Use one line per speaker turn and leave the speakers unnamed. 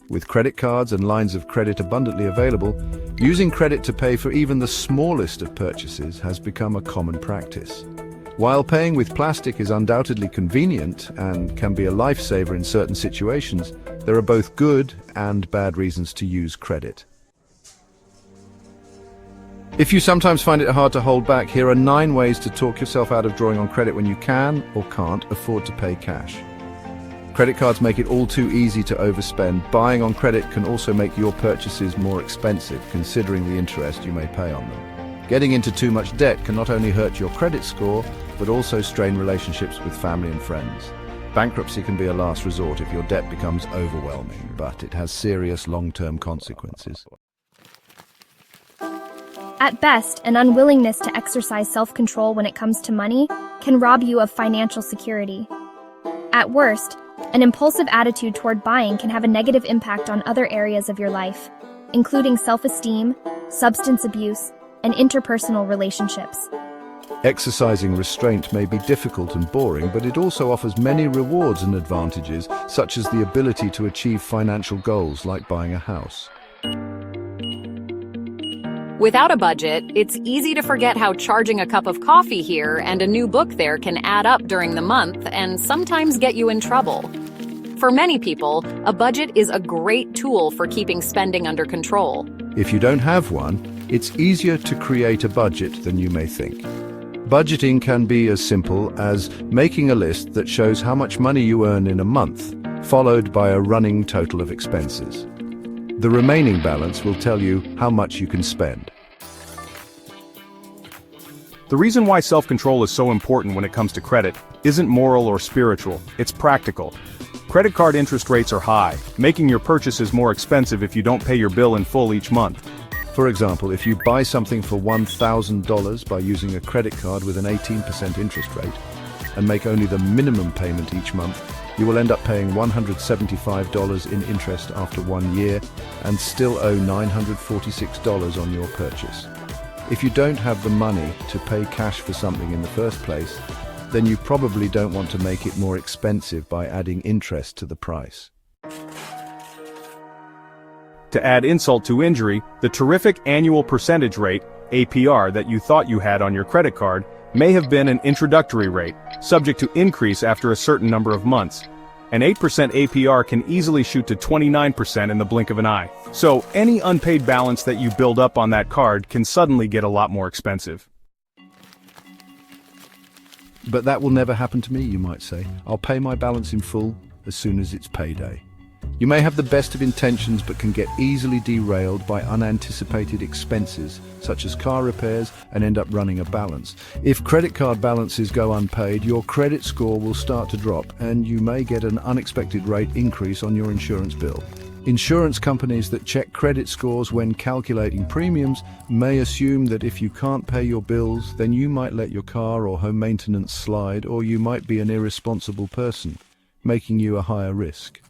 With credit cards and lines of credit abundantly available, using credit to pay for even the smallest of purchases has become a common practice. While paying with plastic is undoubtedly convenient and can be a lifesaver in certain situations, there are both good and bad reasons to use credit. If you sometimes find it hard to hold back, here are 9 ways to talk yourself out of drawing on credit when you can or can't afford to pay cash. Credit cards make it all too easy to overspend. Buying on credit can also make your purchases more expensive, considering the interest you may pay on them. Getting into too much debt can not only hurt your credit score, but also strain relationships with family and friends. Bankruptcy can be a last resort if your debt becomes overwhelming, but it has serious long-term consequences.
At best, an unwillingness to exercise self-control when it comes to money can rob you of financial security. At worst, an impulsive attitude toward buying can have a negative impact on other areas of your life, including self-esteem, substance abuse, and interpersonal relationships.
Exercising restraint may be difficult and boring, but it also offers many rewards and advantages, such as the ability to achieve financial goals like buying a house.
Without a budget, it's easy to forget how charging a cup of coffee here and a new book there can add up during the month and sometimes get you in trouble. For many people, a budget is a great tool for keeping spending under control.
If you don't have one, it's easier to create a budget than you may think. Budgeting can be as simple as making a list that shows how much money you earn in a month, followed by a running total of expenses. The remaining balance will tell you how much you can spend.
The reason why self-control is so important when it comes to credit isn't moral or spiritual, it's practical. Credit card interest rates are high, making your purchases more expensive if you don't pay your bill in full each month.
For example, if you buy something for $1,000 by using a credit card with an 18% interest rate and make only the minimum payment each month, you will end up paying $175 in interest after 1 year and still owe $946 on your purchase. If you don't have the money to pay cash for something in the first place, then you probably don't want to make it more expensive by adding interest to the price.
To add insult to injury, the terrific annual percentage rate, APR, that you thought you had on your credit card may have been an introductory rate, subject to increase after a certain number of months. An 8% APR can easily shoot to 29% in the blink of an eye. So any unpaid balance that you build up on that card can suddenly get a lot more expensive.
But that will never happen to me, you might say. I'll pay my balance in full as soon as it's payday. You may have the best of intentions but can get easily derailed by unanticipated expenses, such as car repairs, and end up running a balance. If credit card balances go unpaid, your credit score will start to drop, and you may get an unexpected rate increase on your insurance bill. Insurance companies that check credit scores when calculating premiums may assume that if you can't pay your bills, then you might let your car or home maintenance slide, or you might be an irresponsible person, making you a higher risk.